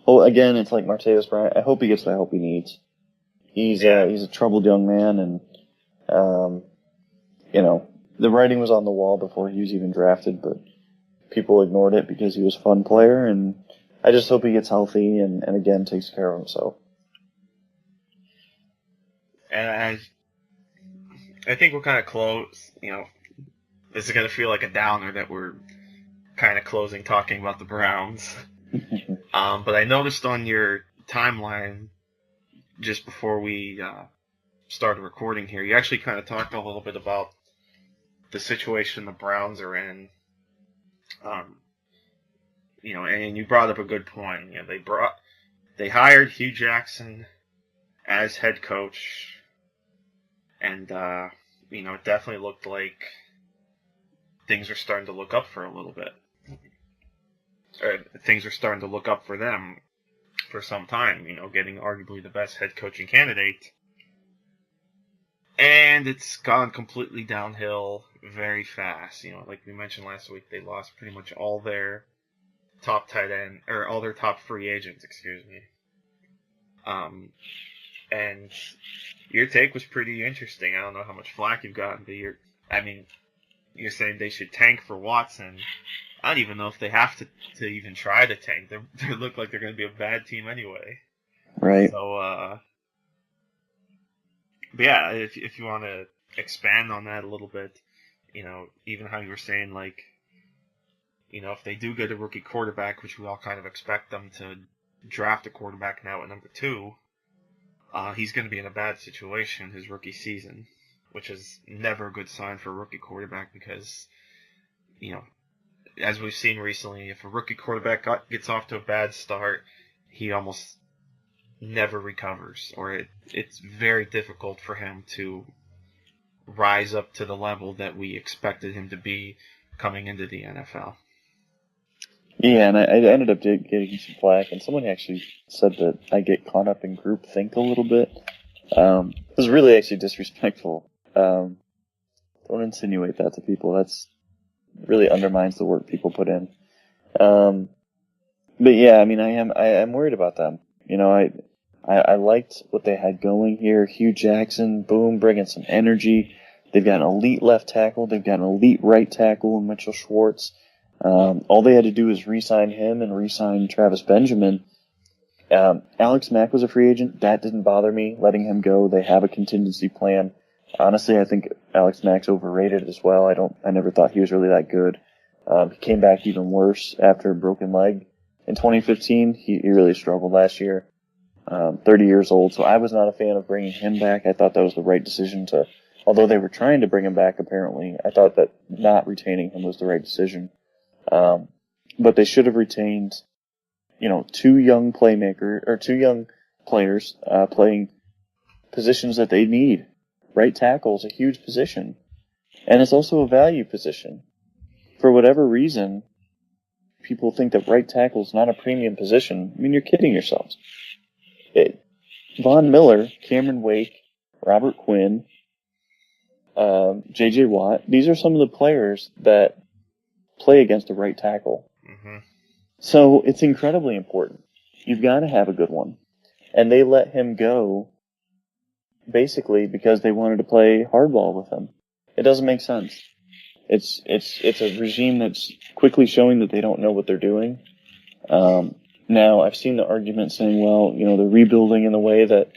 again, it's like Martavis Bryant. I hope he gets the help he needs. He's a troubled young man, and the writing was on the wall before he was even drafted, but people ignored it because he was a fun player, and I just hope he gets healthy and again takes care of himself. And I think we're kind of close. This is going to feel like a downer that we're kind of closing talking about the Browns. But I noticed on your timeline just before we started recording here, you actually kind of talked a little bit about the situation the Browns are in. And you brought up a good point. They hired Hugh Jackson as head coach, and it definitely looked like things are starting to look up for a little bit. Or things are starting to look up for them. for some time, getting arguably the best head coaching candidate. And it's gone completely downhill very fast. Like we mentioned last week, they lost pretty much all their top tight end, or all their top free agents, excuse me. And your take was pretty interesting. I don't know how much flack you've gotten, but you're saying they should tank for Watson. I don't even know if they have to even try to tank. They look like they're going to be a bad team anyway. Right. So, but yeah, if you want to expand on that a little bit, even how you were saying, like, if they do get a rookie quarterback, which we all kind of expect them to draft a quarterback now at number 2, he's going to be in a bad situation his rookie season, which is never a good sign for a rookie quarterback because, as we've seen recently, if a rookie quarterback gets off to a bad start, he almost never recovers, or it's very difficult for him to rise up to the level that we expected him to be coming into the NFL. Yeah, and I ended up getting some flack, and someone actually said that I get caught up in groupthink a little bit. It was really actually disrespectful. Don't insinuate that to people. That's really undermines the work people put in. But yeah, I am worried about them. I liked what they had going here. Hugh Jackson, boom, bringing some energy. They've got an elite left tackle. They've got an elite right tackle in Mitchell Schwartz. All they had to do is re-sign him and re-sign Travis Benjamin. Alex Mack was a free agent. That didn't bother me, letting him go. They have a contingency plan. Honestly, I think Alex Mack's overrated as well. I never thought he was really that good. He came back even worse after a broken leg in 2015. He really struggled last year. 30 years old, so I was not a fan of bringing him back. I thought that was the right decision although they were trying to bring him back apparently, I thought that not retaining him was the right decision. But they should have retained, 2 young players, playing positions that they need. Right tackle is a huge position. And it's also a value position. For whatever reason, people think that right tackle is not a premium position. You're kidding yourselves. Von Miller, Cameron Wake, Robert Quinn, J.J. Watt, these are some of the players that play against a right tackle. Mm-hmm. So it's incredibly important. You've got to have a good one. And they let him go basically because they wanted to play hardball with him. It doesn't make sense. It's a regime that's quickly showing that they don't know what they're doing. Now, I've seen the argument saying, well, they're rebuilding in the way that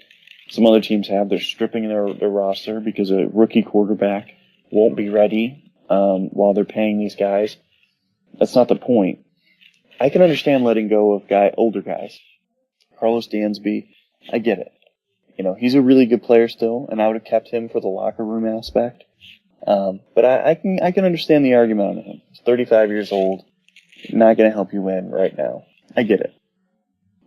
some other teams have. They're stripping their roster because a rookie quarterback won't be ready while they're paying these guys. That's not the point. I can understand letting go of older guys. Carlos Dansby, I get it. He's a really good player still, and I would have kept him for the locker room aspect. But I can understand the argument on him. He's 35 years old, not going to help you win right now. I get it.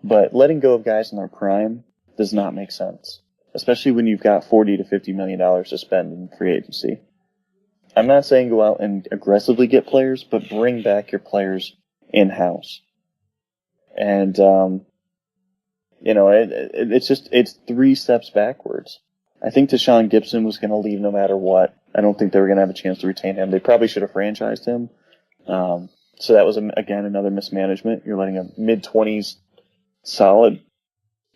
But letting go of guys in their prime does not make sense, especially when you've got $40 to $50 million to spend in free agency. I'm not saying go out and aggressively get players, but bring back your players in-house. And, it's 3 steps backwards. I think Deshaun Gibson was going to leave no matter what. I don't think they were going to have a chance to retain him. They probably should have franchised him. So that was, again, another mismanagement. You're letting a mid-20s solid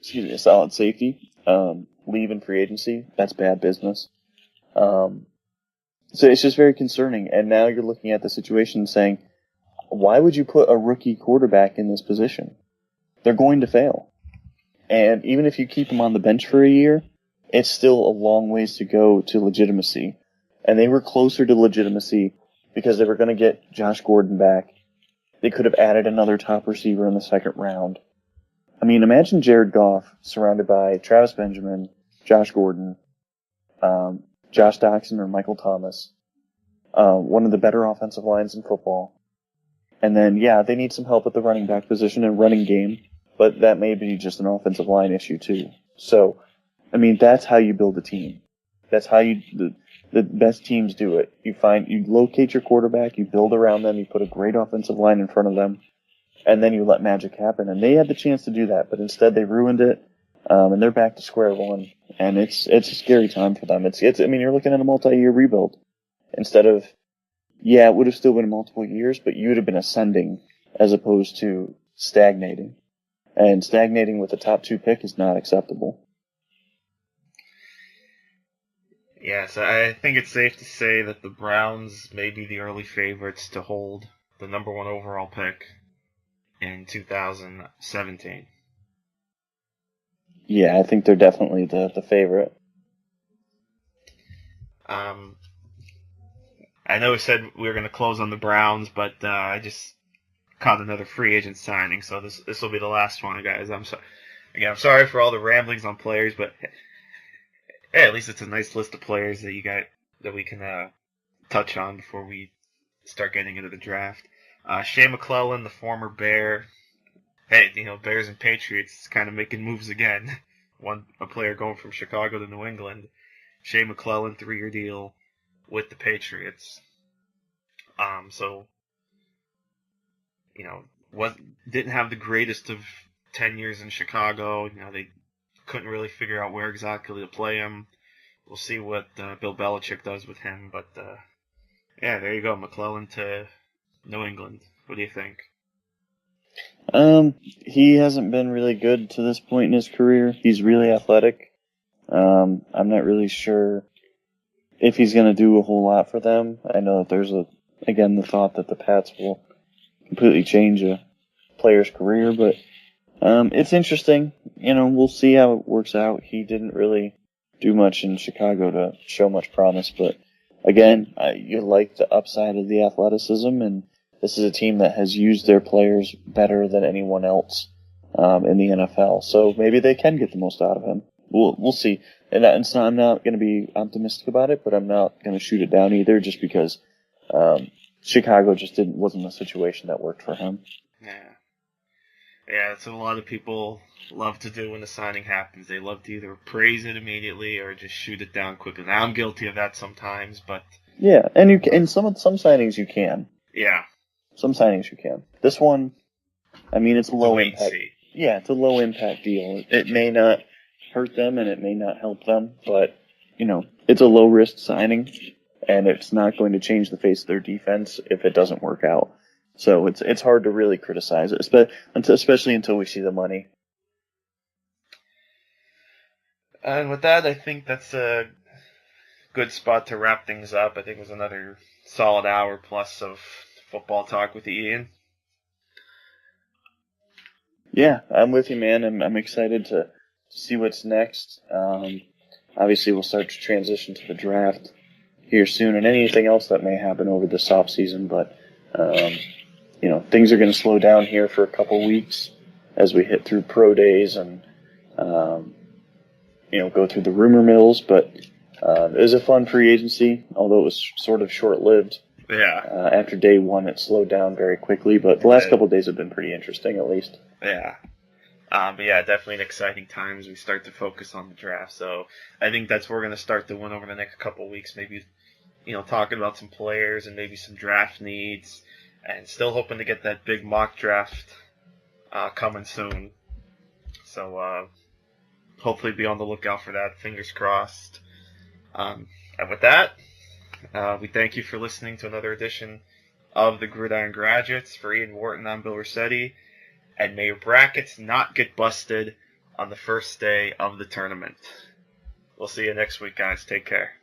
safety leave in free agency. That's bad business. So it's just very concerning. And now you're looking at the situation saying, why would you put a rookie quarterback in this position? They're going to fail. And even if you keep them on the bench for a year, it's still a long ways to go to legitimacy. And they were closer to legitimacy because they were going to get Josh Gordon back. They could have added another top receiver in the second round. Imagine Jared Goff surrounded by Travis Benjamin, Josh Gordon, Josh Doxson or Michael Thomas, one of the better offensive lines in football. And then, they need some help at the running back position and running game, but that may be just an offensive line issue too. So, that's how you build a team. That's how the best teams do it. You locate your quarterback, you build around them, you put a great offensive line in front of them, and then you let magic happen. And they had the chance to do that, but instead they ruined it, and they're back to square one. And it's a scary time for them. I mean, you're looking at a multi-year rebuild instead of, yeah, it would have still been multiple years, but you would have been ascending as opposed to stagnating. And stagnating with the top 2 pick is not acceptable. Yeah, so I think it's safe to say that the Browns may be the early favorites to hold the number 1 overall pick in 2017. Yeah, I think they're definitely the favorite. I know we said we were going to close on the Browns, but I just caught another free agent signing, so this will be the last one, guys. I'm sorry for all the ramblings on players, but hey, at least it's a nice list of players that you got that we can touch on before we start getting into the draft. Shea McClellan, the former Bear. Hey, Bears and Patriots kind of making moves again. A player going from Chicago to New England. Shea McClellan, 3-year deal with the Patriots. Didn't have the greatest of 10 years in Chicago. They couldn't really figure out where exactly to play him. We'll see what Bill Belichick does with him. But, yeah, there you go. McClellan to New England. What do you think? He hasn't been really good to this point in his career. He's really athletic. I'm not really sure if he's going to do a whole lot for them. I know that there's the thought that the Pats will completely change a player's career, but it's interesting. We'll see how it works out. He didn't really do much in Chicago to show much promise, but again, you like the upside of the athleticism, and this is a team that has used their players better than anyone else in the NFL. So maybe they can get the most out of him. We'll see. And I'm not going to be optimistic about it, but I'm not going to shoot it down either, just because Chicago just wasn't a situation that worked for him. Yeah, that's what a lot of people love to do when the signing happens. They love to either praise it immediately or just shoot it down quickly. Now, I'm guilty of that sometimes, but yeah, and some signings you can. Yeah. Some signings you can. This one, I mean, it's a low impact. See. Yeah, it's a low impact deal. It may not hurt them and it may not help them, but it's a low risk signing, and it's not going to change the face of their defense if it doesn't work out. So it's hard to really criticize it, especially until we see the money. And with that, I think that's a good spot to wrap things up. I think it was another solid hour plus of football talk with Ian. Yeah, I'm with you, man. I'm excited to see what's next. Obviously, we'll start to transition to the draft here soon, and anything else that may happen over this off season. But things are going to slow down here for a couple weeks as we hit through pro days and go through the rumor mills. But it was a fun free agency, although it was sort of short-lived. Yeah. After day one, it slowed down very quickly, but the last couple of days have been pretty interesting, at least. Yeah. But yeah, definitely an exciting time as we start to focus on the draft. So I think that's what we're going to start doing over the next couple of weeks. Maybe, talking about some players and maybe some draft needs, and still hoping to get that big mock draft coming soon. So hopefully be on the lookout for that. Fingers crossed. And with that, we thank you for listening to another edition of the Gridiron Graduates. For Ian Wharton, I'm Bill Rossetti. And may your brackets not get busted on the first day of the tournament. We'll see you next week, guys. Take care.